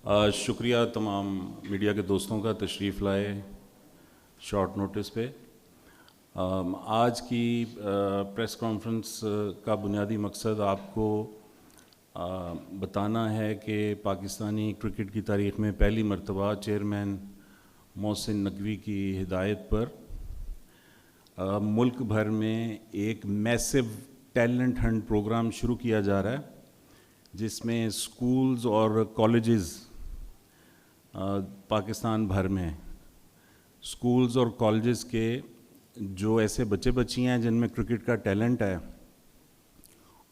शुक्रिया तमाम मीडिया के दोस्तों का तशरीफ़ लाए शॉर्ट नोटिस पे। आज की प्रेस कॉन्फ्रेंस का बुनियादी मकसद आपको बताना है कि पाकिस्तानी क्रिकेट की तारीख़ में पहली मरतबा चेयरमैन मोहसिन नकवी की हिदायत पर मुल्क भर में एक मैसिव टैलेंट हंट प्रोग्राम शुरू किया जा रहा है, जिसमें स्कूल्स और कॉलेजेस पाकिस्तान भर में स्कूल्स और कॉलेजेस के जो ऐसे बच्चे बच्चियाँ हैं जिनमें क्रिकेट का टैलेंट है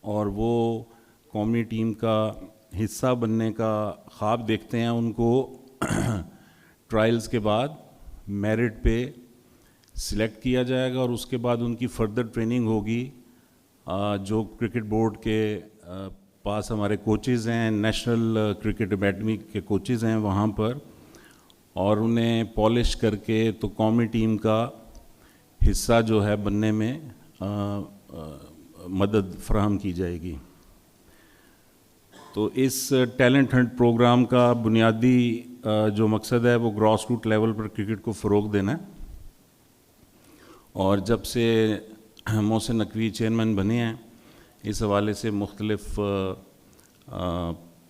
और वो कौमी टीम का हिस्सा बनने का ख्वाब देखते हैं, उनको ट्रायल्स के बाद मेरिट पे सिलेक्ट किया जाएगा और उसके बाद उनकी फर्दर ट्रेनिंग होगी। जो क्रिकेट बोर्ड के पास हमारे कोचेज़ हैं, नेशनल क्रिकेट अकेडमी के कोचेज़ हैं वहाँ पर, और उन्हें पॉलिश करके तो कौमी टीम का हिस्सा जो है बनने में मदद फराहम की जाएगी। तो इस टैलेंट हंट प्रोग्राम का बुनियादी जो मकसद है वो ग्रॉस रूट लेवल पर क्रिकेट को फ़रोग़ देना है। और जब से मोहसिन नकवी चेयरमैन बने हैं, इस हवाले से मुख्तलिफ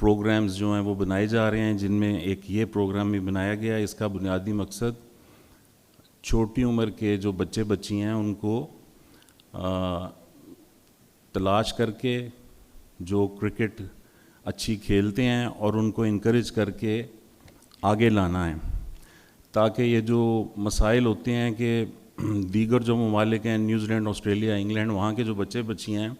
प्रोग्राम्स जो हैं वो बनाए जा रहे हैं, जिनमें एक ये प्रोग्राम भी बनाया गया है। इसका बुनियादी मकसद छोटी उम्र के जो बच्चे बच्ची हैं उनको तलाश करके जो क्रिकेट अच्छी खेलते हैं और उनको इनकरेज करके आगे लाना है, ताकि ये जो मसाइल होते हैं कि दीगर जो ममालिक हैं, न्यूजीलैंड, ऑस्ट्रेलिया, इंग्लैंड, वहाँ के जो बच्चे बच्चियाँ हैं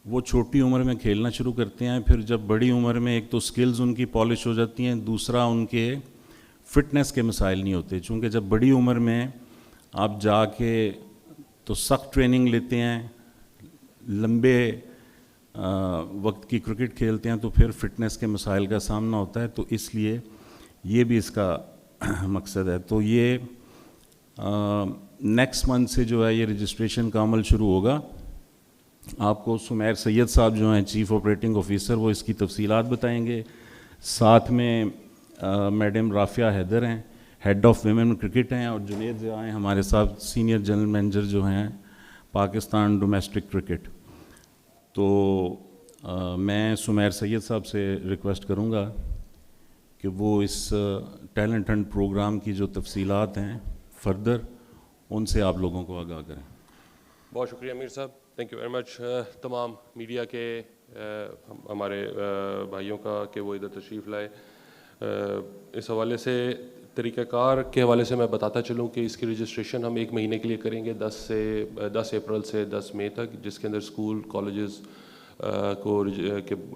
वो छोटी उम्र में खेलना शुरू करते हैं। फिर जब बड़ी उम्र में एक तो स्किल्स उनकी पॉलिश हो जाती हैं, दूसरा उनके फ़िटनेस के मसाइल नहीं होते। चूँकि जब बड़ी उम्र में आप जाके तो सख्त ट्रेनिंग लेते हैं, लंबे वक्त की क्रिकेट खेलते हैं, तो फिर फ़िटनेस के मसाइल का सामना होता है। तो इसलिए ये भी इसका मकसद है। तो ये नेक्स्ट मंथ से जो है ये रजिस्ट्रेशन का अमल शुरू होगा। आपको सुमैर सैयद साहब जो हैं चीफ़ ऑपरेटिंग ऑफिसर, वो इसकी तफसीलात बताएंगे। साथ में मैडम राफिया हैदर हैं, हेड ऑफ़ विमेन क्रिकेट हैं, और जुनेद ज़िया हैं हमारे साथ सीनियर जनरल मैनेजर जो हैं पाकिस्तान डोमेस्टिक क्रिकेट। तो मैं सुमैर सैयद साहब से रिक्वेस्ट करूँगा कि वो इस टैलेंट हंट प्रोग्राम की जो तफसीलात हैं फर्दर उनसे आप लोगों को आगाह करें। बहुत शुक्रिया अमीर साहब, थैंक यू वेरी मच। तमाम मीडिया के हमारे भाइयों का कि वो इधर तशरीफ़ लाए। इस हवाले से तरीक़ाकार के हवाले से मैं बताता चलूँ कि इसकी रजिस्ट्रेशन हम 1 महीने के लिए करेंगे, 10 अप्रैल से 10 मई तक, जिसके अंदर स्कूल, कॉलेजेस को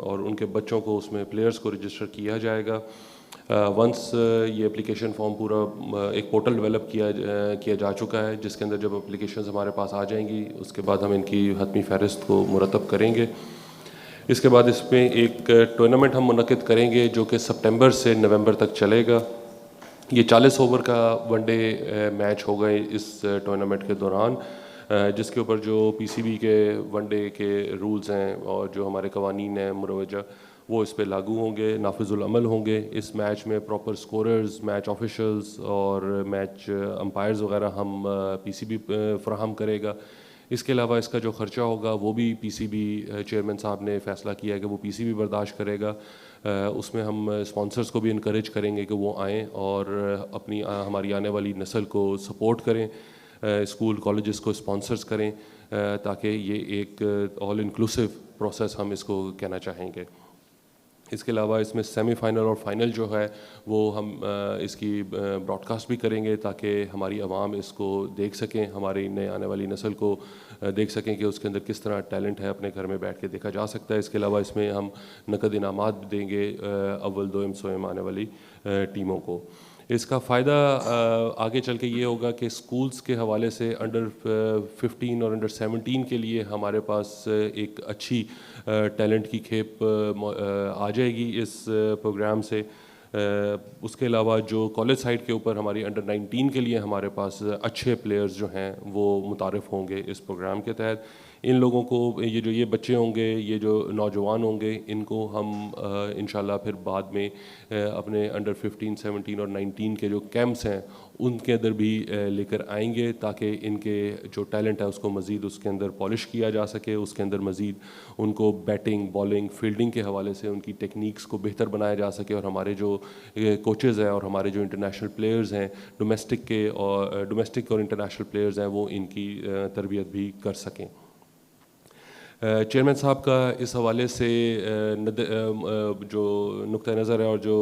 और उनके बच्चों को, उसमें प्लेयर्स को रजिस्टर किया जाएगा। वंस ये एप्लीकेशन फॉर्म पूरा एक पोर्टल डेवलप किया जा चुका है, जिसके अंदर जब एप्लीकेशंस हमारे पास आ जाएंगी उसके बाद हम इनकी हतमी फ़हरिस्त को मुरतब करेंगे। इसके बाद इसमें एक टूर्नामेंट हम मुनक़िद करेंगे जो कि सितंबर से नवंबर तक चलेगा। ये 40 ओवर का वनडे मैच होगा इस टूर्नामेंट के दौरान, जिसके ऊपर जो पीसीबी के वनडे के रूल्स हैं और जो हमारे कवानीन हैं मुरवजा, वो इस पे लागू होंगे, नाफिजुल अमल होंगे। इस मैच में प्रॉपर स्कोरर्स, मैच ऑफिशल्स और मैच अंपायर्स वगैरह हम पीसीबी फराहम करेगा। इसके अलावा इसका जो ख़र्चा होगा वो भी पीसीबी चेयरमैन साहब ने फ़ैसला किया है कि वो पीसीबी बर्दाश्त करेगा। उसमें हम स्पॉन्सर्स को भी इनकरेज करेंगे कि वो आएँ और अपनी हमारी आने वाली नस्ल को सपोर्ट करें, स्कूल कॉलेजेस को स्पॉन्सर्स करें, ताकि ये एक ऑल इंक्लूसिव प्रोसेस हम इसको कहना चाहेंगे। इसके अलावा इसमें सेमीफ़ाइनल और फाइनल जो है वो हम इसकी ब्रॉडकास्ट भी करेंगे, ताकि हमारी आवाम इसको देख सकें, हमारी नए आने वाली नस्ल को देख सकें कि उसके अंदर किस तरह टैलेंट है, अपने घर में बैठ के देखा जा सकता है। इसके अलावा इसमें हम नकद इनामात देंगे अव्वल दोयम सोयम आने वाली टीमों को। इसका फ़ायदा आगे चल के ये होगा कि स्कूल्स के हवाले से अंडर 15 और अंडर 17 के लिए हमारे पास एक अच्छी टैलेंट की खेप आ जाएगी इस प्रोग्राम से। उसके अलावा जो कॉलेज साइड के ऊपर हमारी अंडर 19 के लिए हमारे पास अच्छे प्लेयर्स जो हैं वो मुतारिफ़ होंगे इस प्रोग्राम के तहत। इन लोगों को ये बच्चे होंगे, ये जो नौजवान होंगे, इनको हम इंशाल्लाह फिर बाद में अपने अंडर 15, 17 और 19 के जो कैंप्स हैं उनके अंदर भी लेकर आएंगे, ताकि इनके जो टैलेंट है उसको मज़ीद उसके अंदर पॉलिश किया जा सके, उसके अंदर मज़ीद उनको बैटिंग, बॉलिंग, फील्डिंग के हवाले से उनकी टेक्निक्स को बेहतर बनाया जा सके, और हमारे जो कोचेज़ हैं और हमारे जो इंटरनेशनल प्लेयर्स हैं, डोमेस्टिक और इंटरनेशनल प्लेयर्स हैं, वो इनकी तरबियत भी कर सकें। चेयरमैन साहब का इस हवाले से जो नुक्ता नज़र है और जो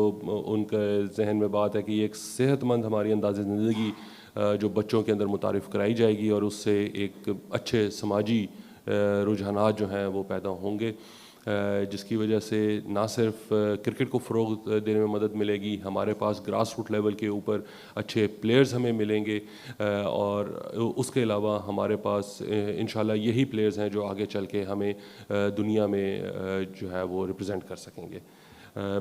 उनके जहन में बात है कि एक सेहतमंद हमारी अंदाज़ ज़िंदगी जो बच्चों के अंदर मुतारिफ़ कराई जाएगी और उससे एक अच्छे समाजी रुझानात जो हैं वो पैदा होंगे, जिसकी वजह से ना सिर्फ क्रिकेट को फ़रोग़ देने में मदद मिलेगी, हमारे पास ग्रास रूट लेवल के ऊपर अच्छे प्लेयर्स हमें मिलेंगे, और उसके अलावा हमारे पास इंशाल्लाह यही प्लेयर्स हैं जो आगे चल के हमें दुनिया में जो है वो रिप्रेजेंट कर सकेंगे।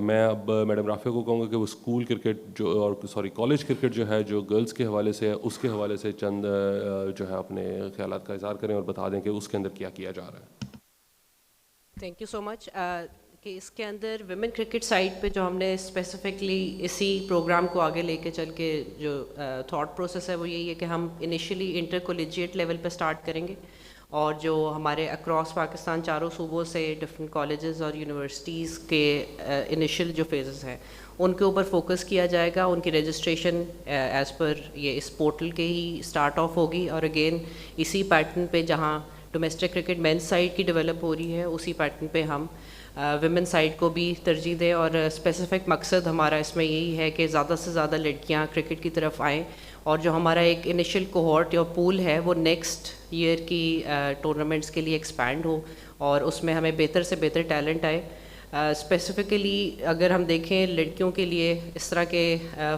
मैं अब मैडम राफ़िया को कहूँगा कि वो स्कूल क्रिकेट कॉलेज क्रिकेट जो है, जो गर्ल्स के हवाले से है, उसके हवाले से चंद जो है अपने ख्यालात का इज़हार करें और बता दें कि उसके अंदर क्या किया जा रहा है। Thank you so much. कि इसके अंदर विमेन क्रिकेट साइड पे जो हमने स्पेसिफिकली इसी प्रोग्राम को आगे लेके चल के जो थॉट प्रोसेस है वो यही है कि हम इनिशियली इंटर कॉलेजिएट लेवल पे स्टार्ट करेंगे, और जो हमारे अक्रॉस पाकिस्तान चारों सूबों से डिफरेंट कॉलेजेस और यूनिवर्सिटीज़ के इनिशियल जो फेजेस हैं उनके ऊपर फोकस किया जाएगा। उनकी रजिस्ट्रेशन एज़ पर ये इस पोर्टल के ही स्टार्ट ऑफ होगी, और अगेन इसी पैटर्न पे जहाँ डोमेस्टिक क्रिकेट मेंस साइड की डेवलप हो रही है उसी पैटर्न पे हम विमेन साइड को भी तरजीह दें, और स्पेसिफिक मकसद हमारा इसमें यही है कि ज़्यादा से ज़्यादा लड़कियां क्रिकेट की तरफ आएँ, और जो हमारा एक इनिशियल कोहॉर्ट या पूल है वो नेक्स्ट ईयर की टूर्नामेंट्स के लिए एक्सपैंड हो और उसमें हमें बेहतर से बेहतर टैलेंट आए। स्पेसिफ़िकली अगर हम देखें लड़कियों के लिए इस तरह के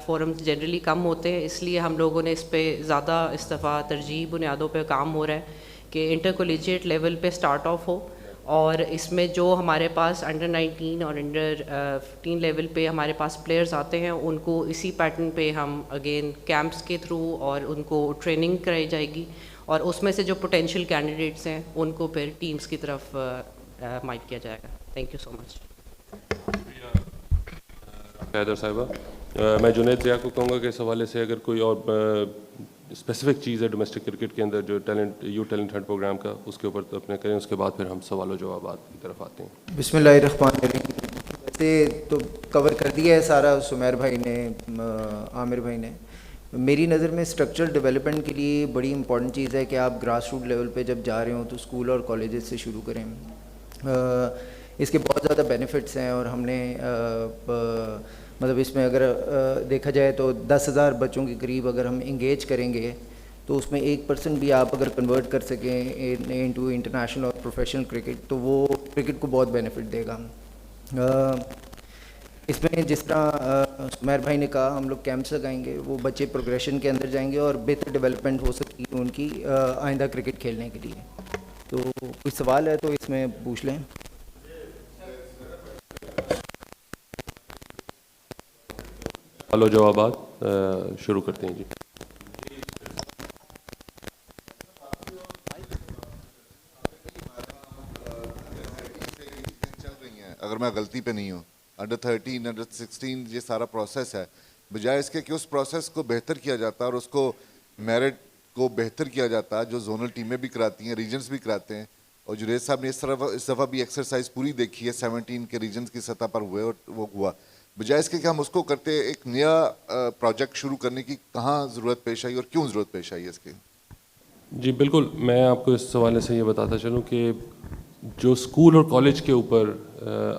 फोरम्स जनरली कम होते हैं, इसलिए हम लोगों ने इस पर ज़्यादा इस दफ़ा तरजीह बुनियादों पे काम हो रहा है कि इंटर कॉलेजिएट लेवल पे स्टार्ट ऑफ हो, और इसमें जो हमारे पास अंडर 19 और अंडर 15 लेवल पे हमारे पास प्लेयर्स आते हैं उनको इसी पैटर्न पे हम अगेन कैंप्स के थ्रू और उनको ट्रेनिंग कराई जाएगी, और उसमें से जो पोटेंशियल कैंडिडेट्स हैं उनको फिर टीम्स की तरफ माइट किया जाएगा। Thank you so much. Haider Sahiba, मैं जुनैद ज़िया को कहूँगा कि इस हवाले से अगर कोई और स्पेसिफिक चीज़ है डोमेस्टिक क्रिकेट के अंदर जो टैलेंट हंट प्रोग्राम का, उसके ऊपर तो अपने करें, उसके बाद फिर हम सवाल जवाबात की तरफ आते हैं। बिस्मिल्लाहिर्रहमानिर्रहीम। वैसे तो कवर कर दिया है सारा सुमेर भाई ने, आमिर भाई ने। मेरी नज़र में स्ट्रक्चरल डेवलपमेंट के लिए बड़ी इंपॉर्टेंट चीज़ है कि आप ग्रास रूट लेवल पे जब जा रहे हो तो स्कूल और कॉलेजेस से शुरू करें। इसके बहुत ज़्यादा बेनिफिट्स हैं, और हमने मतलब इसमें अगर देखा जाए तो 10,000 बच्चों के करीब अगर हम इंगेज करेंगे तो उसमें 1% भी आप अगर कन्वर्ट कर सकें इनटू इंटरनेशनल और प्रोफेशनल क्रिकेट तो वो क्रिकेट को बहुत बेनिफिट देगा। इसमें जिस तरह सुमेर भाई ने कहा हम लोग कैंप्स लगाएंगे, वो बच्चे प्रोग्रेशन के अंदर जाएंगे और बेहतर डेवलपमेंट हो सकेगी उनकी आइंदा क्रिकेट खेलने के लिए। तो कोई सवाल है तो इसमें पूछ लें। सवाल जवाबात शुरू करते हैं जी। अगर मैं गलती पे नहीं हूँ, अंडर 13, अंडर 16 ये सारा प्रोसेस है, बजाय इसके कि उस प्रोसेस को बेहतर किया जाता है और उसको मेरिट को बेहतर किया जाता है, जो जोनल टीमें भी कराती हैं, रीजन्स भी कराते हैं, और जुनैद साहब ने इस दफ़ा भी एक्सरसाइज पूरी देखी है, 17 के रीजन्स की सतह पर हुए और वो हुआ। बजाय इसके कि हम उसको करते एक नया प्रोजेक्ट शुरू करने की कहाँ ज़रूरत पेश आई और क्यों ज़रूरत पेश आई इसकी? जी बिल्कुल, मैं आपको इस हवाले से ये बताता चलूँ कि जो स्कूल और कॉलेज के ऊपर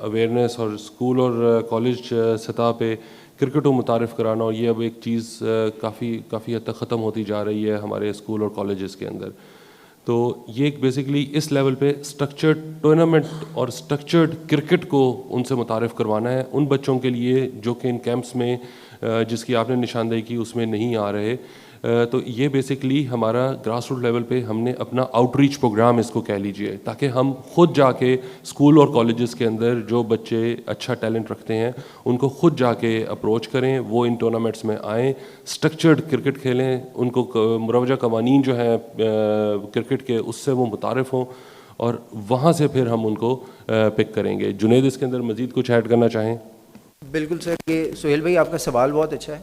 अवेयरनेस और स्कूल और कॉलेज सतह पे क्रिकेट को मुतारिफ़ कराना, और ये अब एक चीज़ काफ़ी हद तक ख़त्म होती जा रही है हमारे स्कूल और कॉलेजेस के अंदर। तो ये बेसिकली इस लेवल पे स्ट्रक्चर्ड टूर्नामेंट और स्ट्रक्चर्ड क्रिकेट को उनसे मुतारिफ़ करवाना है उन बच्चों के लिए जो कि इन कैंप्स में जिसकी आपने निशानदेही की उसमें नहीं आ रहे। तो ये बेसिकली हमारा ग्रास रूट लेवल पे हमने अपना आउटरीच प्रोग्राम इसको कह लीजिए, ताकि हम खुद जाके स्कूल और कॉलेजेस के अंदर जो बच्चे अच्छा टैलेंट रखते हैं उनको खुद जाके अप्रोच करें, वो इन टूर्नामेंट्स में आएँ, स्ट्रक्चर्ड क्रिकेट खेलें, उनको मुरवजा कवानीन जो है क्रिकेट के उससे वो मुतारिफ़ हों और वहाँ से फिर हम उनको पिक करेंगे। जुनेद इसके अंदर मज़ीद कुछ ऐड करना चाहें? बिल्कुल सर, ये सोहेल भाई आपका सवाल बहुत अच्छा है,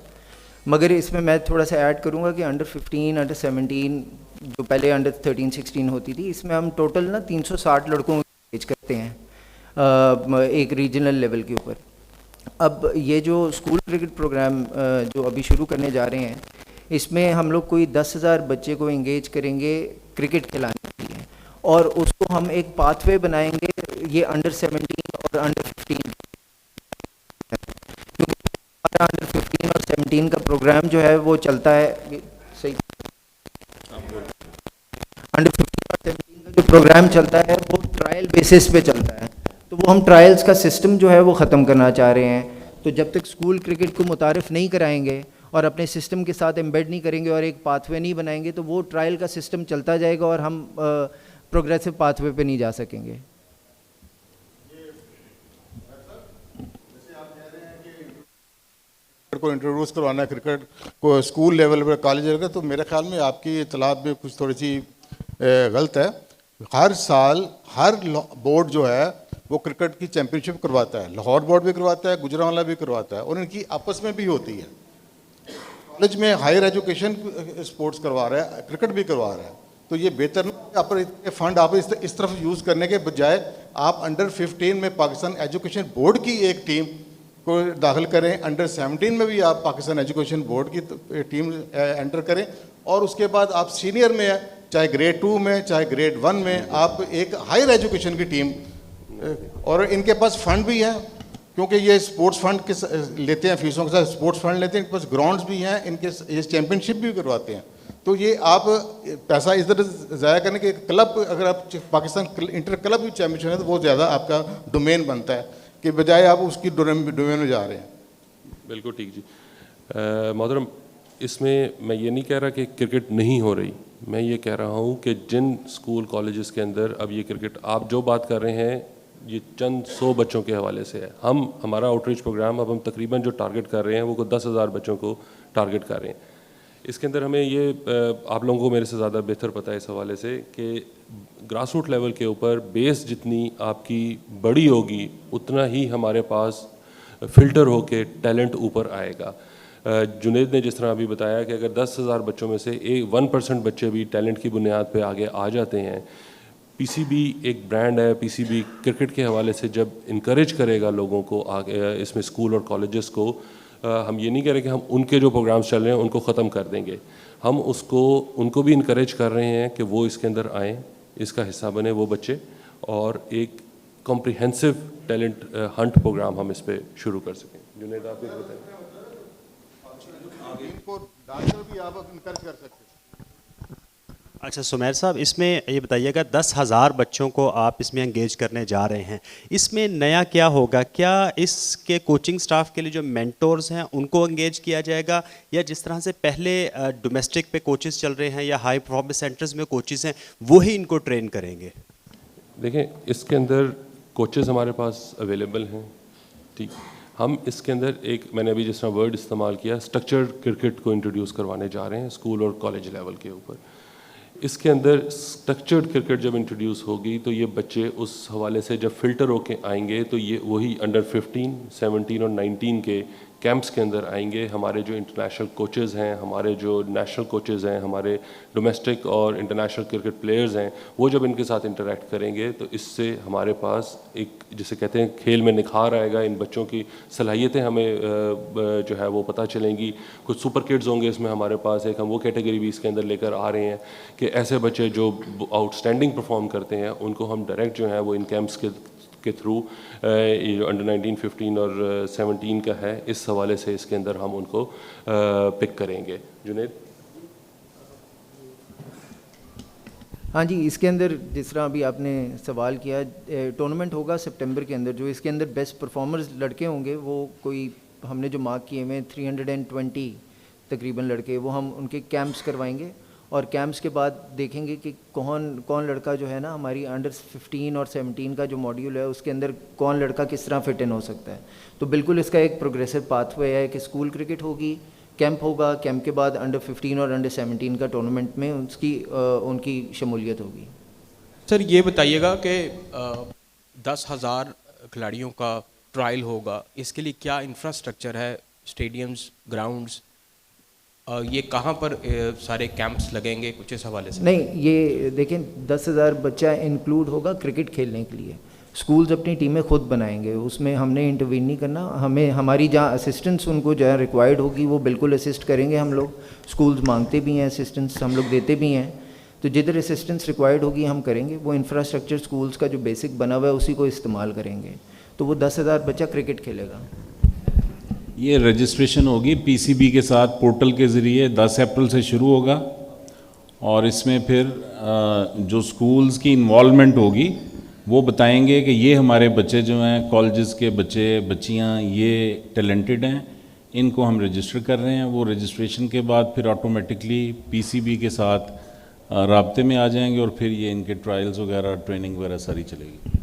मगर इसमें मैं थोड़ा सा ऐड करूँगा कि अंडर 15, अंडर 17 जो पहले अंडर 13, 16 होती थी, इसमें हम टोटल ना 360 लड़कों को एंगेज करते हैं एक रीजनल लेवल के ऊपर। अब ये जो स्कूल क्रिकेट प्रोग्राम जो अभी शुरू करने जा रहे हैं, इसमें हम लोग कोई 10,000 बच्चे को एंगेज करेंगे क्रिकेट खिलाने के लिए, और उसको हम एक पाथवे बनाएंगे ये अंडर 17 और अंडर 15, हमारा अंडर 15 और 17 का प्रोग्राम जो है वो चलता है, सही अंडर 15 और 17 का जो प्रोग्राम चलता है वो ट्रायल बेसिस पे चलता है। तो वो हम ट्रायल्स का सिस्टम जो है वो ख़त्म करना चाह रहे हैं। तो जब तक स्कूल क्रिकेट को मुतारिफ नहीं कराएंगे और अपने सिस्टम के साथ एम्बेड नहीं करेंगे और एक पाथवे नहीं बनाएंगे, तो वो ट्रायल का सिस्टम चलता जाएगा और हम प्रोग्रेसिव पाथवे पे नहीं जा सकेंगे। को इंट्रोड्यूस करवाना है क्रिकेट को स्कूल लेवल पर, कॉलेज लेवल पर, तो मेरे ख्याल में आपकी इतलात में कुछ थोड़ी सी गलत है। हर साल हर बोर्ड जो है वो क्रिकेट की चैंपियनशिप करवाता है, लाहौर बोर्ड भी करवाता है, गुजरांवाला भी करवाता है, और इनकी आपस में भी होती है। कॉलेज में हायर एजुकेशन स्पोर्ट्स करवा रहा है, क्रिकेट भी करवा रहा है, तो ये बेहतर नहीं फंड आप इस तरफ यूज़ करने के बजाय आप अंडर 15 में पाकिस्तान एजुकेशन बोर्ड की एक टीम को दाखिल करें, अंडर 17 में भी आप पाकिस्तान एजुकेशन बोर्ड की टीम एंटर करें, और उसके बाद आप सीनियर में चाहे ग्रेड 2 में चाहे ग्रेड 1 में आप एक हायर एजुकेशन की टीम, और इनके पास फंड भी है क्योंकि ये स्पोर्ट्स फंड के लेते हैं, फीसों के साथ स्पोर्ट्स फंड लेते हैं, इनके पास ग्राउंड्स भी हैं, इनके ये चैम्पियनशिप भी करवाते हैं। तो ये आप पैसा इस तरह ज़ाया करने के क्लब, अगर आप पाकिस्तान इंटर क्लब भी चैम्पियनशिप है तो वो ज़्यादा आपका डोमेन बनता है कि बजाय आप उसकी डोमेन में जा रहे हैं। बिल्कुल ठीक जी। मोहतरम, इसमें मैं ये नहीं कह रहा कि क्रिकेट नहीं हो रही, मैं ये कह रहा हूँ कि जिन स्कूल कॉलेजेस के अंदर अब ये क्रिकेट आप जो बात कर रहे हैं ये चंद 100 बच्चों के हवाले से है। हमारा आउटरीच प्रोग्राम अब हम तकरीबन जो टारगेट कर रहे हैं वो 10,000 बच्चों को टारगेट कर रहे हैं। इसके अंदर हमें ये आप लोगों को मेरे से ज़्यादा बेहतर पता है इस हवाले से कि ग्रास रूट लेवल के ऊपर बेस जितनी आपकी बड़ी होगी उतना ही हमारे पास फ़िल्टर होके टैलेंट ऊपर आएगा। जुनेद ने जिस तरह अभी बताया कि अगर 10,000 बच्चों में से 1% बच्चे भी टैलेंट की बुनियाद पे आगे आ जाते हैं, पीसीबी एक ब्रांड है, पीसीबी क्रिकेट के हवाले से जब इनकरेज करेगा लोगों को आगे इसमें स्कूल और कॉलेजेस को, हम ये नहीं कह रहे कि हम उनके जो प्रोग्राम्स चल रहे हैं उनको ख़त्म कर देंगे, हम उनको भी इनकरेज कर रहे हैं कि वो इसके अंदर आएँ, इसका हिस्सा बने वो बच्चे, और एक कॉम्प्रिहेंसिव टैलेंट हंट प्रोग्राम हम इस पर शुरू कर सकें। जुनेद आप कुछ बताएं। इनको डालकर भी आप इनकरेज कर सकते हैं। अच्छा सुमेर साहब, इसमें ये बताइएगा 10,000 बच्चों को आप इसमें एंगेज करने जा रहे हैं, इसमें नया क्या होगा? क्या इसके कोचिंग स्टाफ के लिए जो मेंटोर्स हैं उनको एंगेज किया जाएगा, या जिस तरह से पहले डोमेस्टिक पे कोचेस चल रहे हैं या हाई परफॉर्मेंस सेंटर्स में कोचेस हैं वो ही इनको ट्रेन करेंगे? देखें, इसके अंदर कोचेस हमारे पास अवेलेबल हैं, ठीक। हम इसके अंदर मैंने अभी जिस तरह वर्ड इस्तेमाल किया, स्ट्रक्चर्ड क्रिकेट को इंट्रोड्यूस करवाने जा रहे हैं स्कूल और कॉलेज लेवल के ऊपर। इसके अंदर स्ट्रक्चर्ड क्रिकेट जब इंट्रोड्यूस होगी तो ये बच्चे उस हवाले से जब फ़िल्टर होके आएंगे तो ये वही अंडर 15, 17 और 19 के कैंप्स के अंदर आएंगे। हमारे जो इंटरनेशनल कोचेज़ हैं, हमारे जो नेशनल कोचेज़ हैं, हमारे डोमेस्टिक और इंटरनेशनल क्रिकेट प्लेयर्स हैं, वो जब इनके साथ इंटरेक्ट करेंगे तो इससे हमारे पास एक जिसे कहते हैं खेल में निखार आएगा, इन बच्चों की सलाहियतें हमें जो है वो पता चलेंगी। कुछ सुपर किड्स होंगे इसमें हमारे पास, एक हम वो कैटेगरी भी इसके अंदर लेकर आ रहे हैं कि ऐसे बच्चे जो आउटस्टैंडिंग परफॉर्म करते हैं उनको हम डायरेक्ट जो है वो इन कैंप्स के थ्रू जो अंडर 19, 15 और 17 का है, इस हवाले से इसके अंदर हम उनको पिक करेंगे। जुनेद? हाँ जी, इसके अंदर जिस तरह अभी आपने सवाल किया, टूर्नामेंट होगा सितंबर के अंदर, जो इसके अंदर बेस्ट परफॉर्मर्स लड़के होंगे वो कोई हमने जो मार्क किए हुए 320 तकरीबन लड़के, वो हम उनके कैंप्स करवाएंगे और कैंप्स के बाद देखेंगे कि कौन लड़का जो है ना हमारी अंडर 15 और 17 का जो मॉड्यूल है उसके अंदर कौन लड़का किस तरह फिट इन हो सकता है। तो बिल्कुल इसका एक प्रोग्रेसिव पाथवे है कि स्कूल क्रिकेट होगी, कैंप होगा, कैंप के बाद अंडर 15 और अंडर 17 का टूर्नामेंट में उनकी शमूलियत होगी। सर ये बताइएगा कि 10,000 खिलाड़ियों का ट्रायल होगा, इसके लिए क्या इंफ्रास्ट्रक्चर है, स्टेडियम्स, ग्राउंड्स, ये कहाँ पर सारे कैंप्स लगेंगे, कुछ इस हवाले से? नहीं, ये देखें 10,000 बच्चा इंक्लूड होगा क्रिकेट खेलने के लिए। स्कूल्स अपनी टीमें खुद बनाएंगे, उसमें हमने इंटरवीन नहीं करना। हमें हमारी जहाँ असिस्टेंस उनको जहाँ रिक्वायर्ड होगी वो बिल्कुल असिस्ट करेंगे हम लोग। स्कूल्स मांगते भी हैं असिस्टेंस, हम लोग देते भी हैं, तो जिधर असिस्टेंस रिक्वायर्ड होगी हम करेंगे। वो इंफ्रास्ट्रक्चर स्कूल्स का जो बेसिक बना हुआ है उसी को इस्तेमाल करेंगे, तो वो 10,000 बच्चा क्रिकेट खेलेगा। ये रजिस्ट्रेशन होगी पीसीबी के साथ पोर्टल के ज़रिए 10 अप्रैल से शुरू होगा और इसमें फिर जो स्कूल्स की इन्वॉल्वमेंट होगी वो बताएंगे कि ये हमारे बच्चे जो हैं, कॉलेजेस के बच्चे बच्चियां ये टैलेंटेड हैं, इनको हम रजिस्टर कर रहे हैं। वो रजिस्ट्रेशन के बाद फिर ऑटोमेटिकली पीसीबी के साथ राब्ते में आ जाएंगे और फिर ये इनके ट्रायल्स वगैरह, ट्रेनिंग वगैरह सारी चलेगी।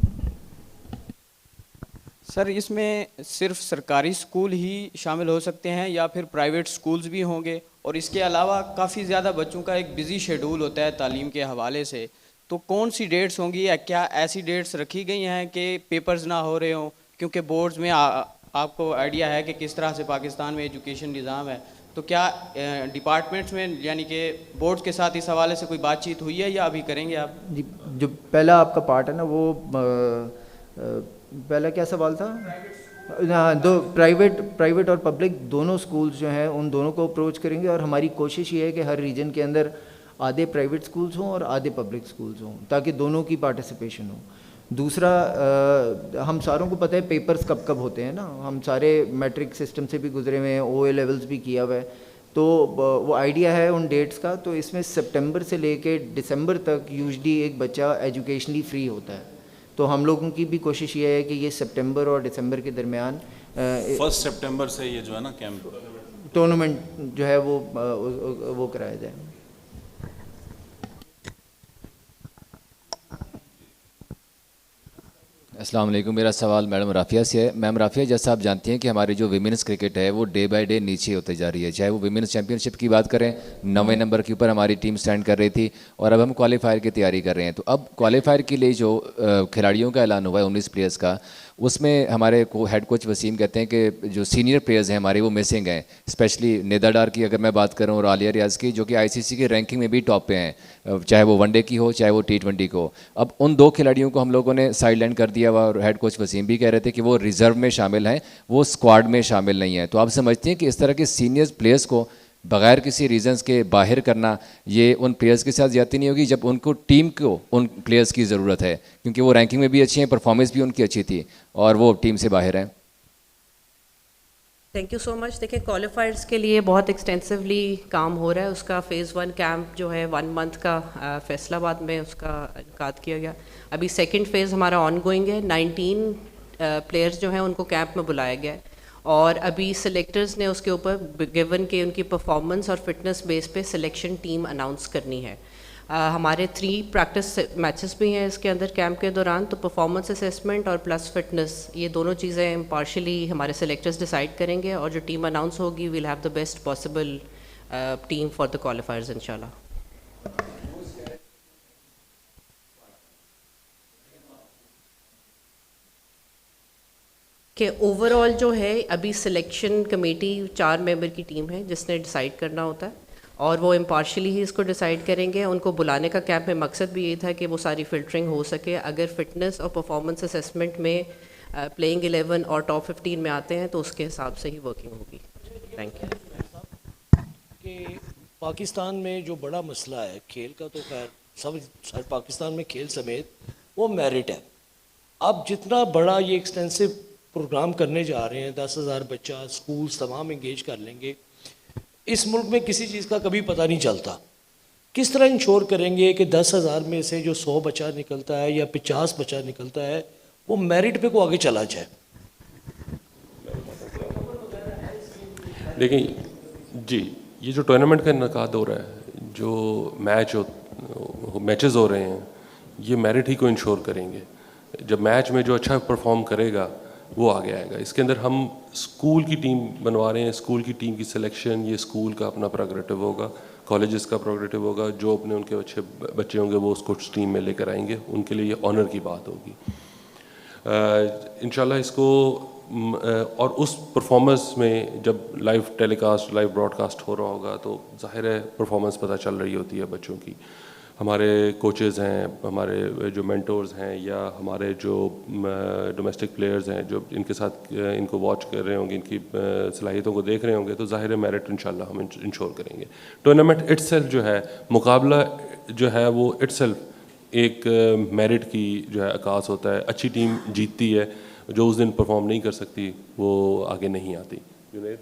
सर इसमें सिर्फ सरकारी स्कूल ही शामिल हो सकते हैं या फिर प्राइवेट स्कूल्स भी होंगे? और इसके अलावा काफ़ी ज़्यादा बच्चों का एक बिज़ी शेड्यूल होता है तालीम के हवाले से, तो कौन सी डेट्स होंगी या क्या ऐसी डेट्स रखी गई हैं कि पेपर्स ना हो रहे हों? क्योंकि बोर्ड्स में आपको आइडिया है कि किस तरह से पाकिस्तान में एजुकेशन निज़ाम है, तो क्या डिपार्टमेंट्स में यानी कि बोर्ड्स के साथ इस हवाले से कोई बातचीत हुई है या अभी करेंगे आप? जी, जो पहला आपका पार्ट है ना वो पहला क्या सवाल था? हाँ, दो प्राइवेट और पब्लिक दोनों स्कूल्स जो हैं उन दोनों को अप्रोच करेंगे और हमारी कोशिश ये है कि हर रीजन के अंदर आधे प्राइवेट स्कूल्स हों और आधे पब्लिक स्कूल्स हों ताकि दोनों की पार्टिसिपेशन हो। दूसरा, हम सारों को पता है पेपर्स कब कब होते हैं ना, हम सारे मैट्रिक सिस्टम से भी गुजरे हुए हैं, OA लेवल्स भी किया हुआ है, तो वो आइडिया है उन डेट्स का। तो इसमें सितंबर से लेके दिसंबर तक यूजुअली एक बच्चा एजुकेशनली फ्री होता है, तो हम लोगों की भी कोशिश ये है कि ये सितंबर और दिसंबर के दरमियान 1 सितंबर से ये जो है ना कैंप टूर्नामेंट जो है वो कराया जाए। अस्सलाम वालेकुम। मेरा सवाल मैडम राफिया से है। मैम राफिया, जैसा आप जानती हैं कि हमारी जो विमेंस क्रिकेट है वो डे बाय डे नीचे होते जा रही है, चाहे वो विमेंस चैंपियनशिप की बात करें, 9वें नंबर के ऊपर हमारी टीम स्टैंड कर रही थी और अब हम क्वालिफायर की तैयारी कर रहे हैं। तो अब क्वालिफायर के लिए जो खिलाड़ियों का ऐलान हुआ है 19 प्लेयर्स का, उसमें हमारे हेड कोच वसीम कहते हैं कि जो सीनियर प्लेयर्स हैं हमारे वो मिसिंग हैं, स्पेशली नेदा डार की अगर मैं बात करूं और आलिया रियाज की, जो कि ICC के रैंकिंग में भी टॉप पे हैं, चाहे वो वनडे की हो चाहे वो T20 को। अब उन 2 खिलाड़ियों को हम लोगों ने साइडलाइन कर दिया हुआ और हेड कोच वसीम भी कह रहे थे कि वो रिजर्व में शामिल हैं, वो स्क्वाड में शामिल नहीं है। तो आप समझते हैं कि इस तरह के सीनियर प्लेयर्स को बगैर किसी रीजंस के बाहर करना ये उन प्लेयर्स के साथ ज़्यादती नहीं होगी जब उनको टीम को उन प्लेयर्स की ज़रूरत है, क्योंकि वो रैंकिंग में भी अच्छी हैं, परफॉर्मेंस भी उनकी अच्छी थी और वो टीम से बाहर हैं? Thank you so much. देखिए, क्वालिफायर्स के लिए बहुत एक्सटेंसिवली काम हो रहा है। उसका फ़ेज़ 1 कैंप जो है 1 मंथ का फैसलाबाद में उसका इनकाद किया गया। अभी सेकंड फेज़ हमारा ऑन गोइंग है। 19 प्लेयर्स जो हैं उनको कैंप में बुलाया गया है और अभी सिलेक्टर्स ने उसके ऊपर गिवन के उनकी परफॉर्मेंस और फिटनेस बेस पे सिलेक्शन टीम अनाउंस करनी है। हमारे 3 प्रैक्टिस मैचेस भी हैं इसके अंदर कैंप के दौरान, तो परफॉर्मेंस असेसमेंट और प्लस फिटनेस, ये दोनों चीज़ें इम्पार्शली हमारे सिलेक्टर्स डिसाइड करेंगे और जो टीम अनाउंस होगी we'll have the best possible team for the qualifiers इंशाल्लाह। कि ओवरऑल जो है अभी सिलेक्शन कमेटी 4 मेंबर की टीम है जिसने डिसाइड करना होता है और वो इम्पार्शली ही इसको डिसाइड करेंगे। उनको बुलाने का कैंप में मकसद भी ये था कि वो सारी फिल्टरिंग हो सके। अगर फिटनेस और परफॉर्मेंस असेसमेंट में प्लेइंग 11 और टॉप 15 में आते हैं तो उसके हिसाब से ही वर्किंग होगी। Thank you. कि पाकिस्तान में जो बड़ा मसला है खेल का, तो खैर सब पाकिस्तान में खेल समेत वो मेरिट है। अब जितना बड़ा ये एक्सटेंसिव प्रोग्राम करने जा रहे हैं, 10,000 बच्चा, स्कूल्स तमाम इंगेज कर लेंगे, इस मुल्क में किसी चीज़ का कभी पता नहीं चलता। किस तरह इंश्योर करेंगे कि 10,000 में से जो 100 बच्चा निकलता है या 50 बच्चा निकलता है वो मेरिट पे को आगे चला जाए? देखिए जी, ये जो टूर्नामेंट का इनकाद हो रहा है, जो मैचेस हो रहे हैं, ये मेरिट ही को इंश्योर करेंगे। जब मैच में जो अच्छा परफॉर्म करेगा वो आगे आएगा। इसके अंदर हम स्कूल की टीम बनवा रहे हैं, स्कूल की टीम की सिलेक्शन ये स्कूल का अपना प्रोग्रेटिव होगा, कॉलेजेस का प्रोग्रेटिव होगा। जो अपने उनके अच्छे बच्चे होंगे वो उसको टीम में लेकर आएंगे, उनके लिए ये ऑनर की बात होगी। इंशाल्लाह इसको और उस परफॉर्मेंस में जब लाइव टेलीकास्ट, लाइव ब्रॉडकास्ट हो रहा होगा तो ज़ाहिर है परफॉर्मेंस पता चल रही होती है बच्चों की। हमारे कोचेज़ हैं, हमारे जो मेंटोर्स हैं, या हमारे जो डोमेस्टिक प्लेयर्स हैं जो इनके साथ इनको वॉच कर रहे होंगे, इनकी सलाहियतों को देख रहे होंगे, तो ज़ाहिर है मेरिट इंशाल्लाह हम इंश्योर करेंगे। टूर्नामेंट इट्सेल्फ जो है, मुकाबला जो है वो इट्सेल्फ एक मेरिट की जो है अकास होता है। अच्छी टीम जीतती है, जो उस दिन परफॉर्म नहीं कर सकती वो आगे नहीं आती। जुनैद,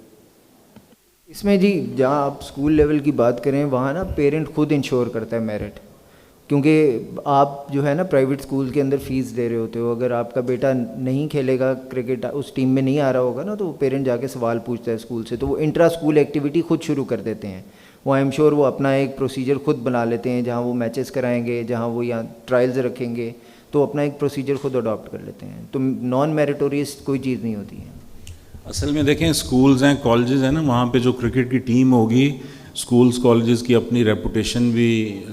इसमें जी जहाँ आप स्कूल लेवल की बात करें वहाँ ना पेरेंट खुद इंश्योर करता है मेरिट, क्योंकि आप जो है ना प्राइवेट स्कूल के अंदर फ़ीस दे रहे होते हो। अगर आपका बेटा नहीं खेलेगा क्रिकेट, उस टीम में नहीं आ रहा होगा ना, तो पेरेंट जाके सवाल पूछता है स्कूल से, तो वो इंट्रा स्कूल एक्टिविटी खुद शुरू कर देते हैं। वो आई एम श्योर वो अपना एक प्रोसीजर खुद बना लेते हैं, जहाँ वो मैचेस कराएंगे, जहाँ वो यहाँ ट्रायल्स रखेंगे, तो अपना एक प्रोसीजर खुद अडॉप्ट कर लेते हैं। तो नॉन मेरिटोरियस कोई चीज़ नहीं होती है। असल में देखें, स्कूल्स हैं, कॉलेजेस हैं ना, वहाँ पे जो क्रिकेट की टीम होगी, स्कूल्स कॉलेजेस की अपनी रेपुटेशन भी,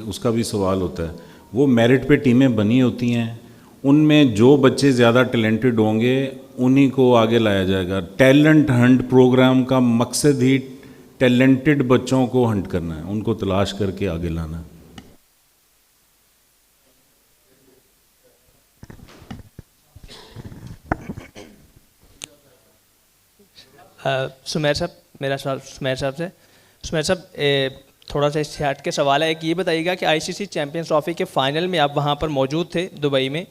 उसका भी सवाल होता है। वो मेरिट पे टीमें बनी होती हैं, उनमें जो बच्चे ज़्यादा टैलेंटेड होंगे उन्हीं को आगे लाया जाएगा। टैलेंट हंट प्रोग्राम का मकसद ही टैलेंटेड बच्चों को हंट करना है, उनको तलाश करके आगे लाना है। सुमेर साहब, मेरा सवाल सुमेर साहब से। सुमेर साहब, थोड़ा सा इससे हट के सवाल है कि ये बताइएगा कि आईसीसी चैम्पियंस ट्रॉफी के फाइनल में आप वहाँ पर मौजूद थे दुबई में,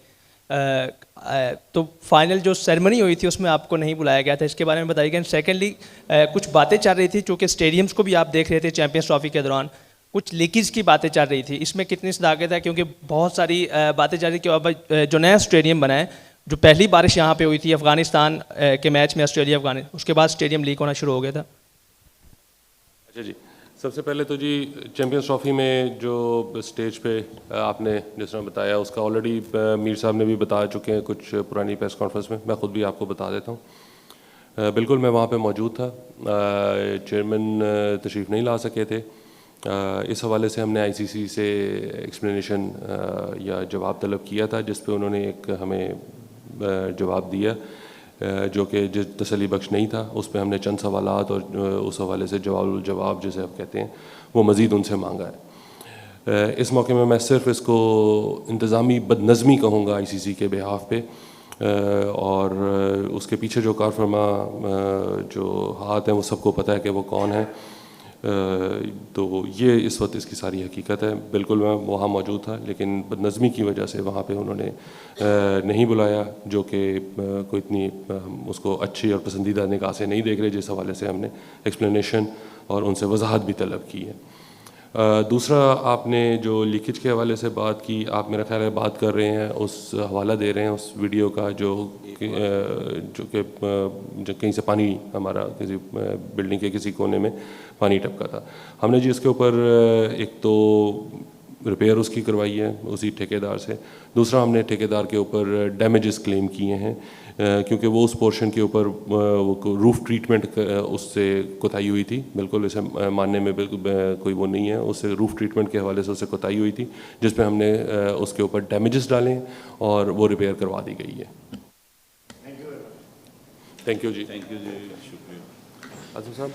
तो फाइनल जो सेरेमनी हुई थी उसमें आपको नहीं बुलाया गया था, इसके बारे में बताइएगा। एंड सेकेंडली, कुछ बातें चल रही थी, चूँकि स्टेडियम्स को भी आप देख रहे थे चैम्पियंस ट्रॉफी के दौरान, कुछ लीकेज की बातें चल रही थी, इसमें कितनी सदाकत है? क्योंकि बहुत सारी बातें चल रही कि अब जो नया स्टेडियम बना है, जो पहली बारिश यहाँ पे हुई थी अफ़गानिस्तान के मैच में, ऑस्ट्रेलिया अफ़गानिस्तान, उसके बाद स्टेडियम लीक होना शुरू हो गया था। अच्छा जी, सबसे पहले तो जी चैम्पियंस ट्रॉफी में जो स्टेज पे आपने जिस तरह बताया, उसका ऑलरेडी मीर साहब ने भी बता चुके हैं कुछ पुरानी प्रेस कॉन्फ्रेंस में, मैं ख़ुद भी आपको बता देता हूँ। बिल्कुल मैं वहाँ पे मौजूद था, चेयरमैन तशरीफ़ नहीं ला सके थे। इस हवाले से हमने आईसीसी से एक्सप्लेनेशन या जवाब तलब किया था, जिस पे उन्होंने एक हमें जवाब दिया जो कि तसल्ली बख्श नहीं था। उस पर हमने चंद सवालात और उस हवाले से जवाब जिसे आप कहते हैं वो मज़ीद उनसे मांगा है। इस मौके में मैं सिर्फ इसको इंतज़ामी बदनज़मी कहूँगा आईसीसी के बिहाफ पे, और उसके पीछे जो कारफरमा जो हाथ हैं वो सबको पता है कि वो कौन है। तो ये इस वक्त इसकी सारी हकीकत है। बिल्कुल मैं वहाँ मौजूद था, लेकिन बदनज़मी की वजह से वहाँ पे उन्होंने नहीं बुलाया, जो कि कोई इतनी उसको अच्छी और पसंदीदा निगाह से नहीं देख रहे, जिस हवाले से हमने एक्सप्लेनेशन और उनसे वजाहत भी तलब की है। दूसरा, आपने जो लीकेज के हवाले से बात की, आप मेरा ख्याल है बात कर रहे हैं, उस हवाला दे रहे हैं उस वीडियो का जो कि कहीं से पानी हमारा किसी बिल्डिंग के किसी कोने में पानी टपका था। हमने जी इसके ऊपर एक तो रिपेयर उसकी करवाई है उसी ठेकेदार से, दूसरा हमने ठेकेदार के ऊपर डैमेजेस क्लेम किए हैं, क्योंकि वो उस पोर्शन के ऊपर रूफ ट्रीटमेंट उससे कोताही हुई थी। बिल्कुल इसे मानने में बिल्कुल कोई वो नहीं है, उससे रूफ ट्रीटमेंट के हवाले से उससे कोताही हुई थी, जिस पे हमने उसके ऊपर डैमेजेस डाले और वो रिपेयर करवा दी गई है। थैंक यू जी, शुक्रिया। आज़म साहब।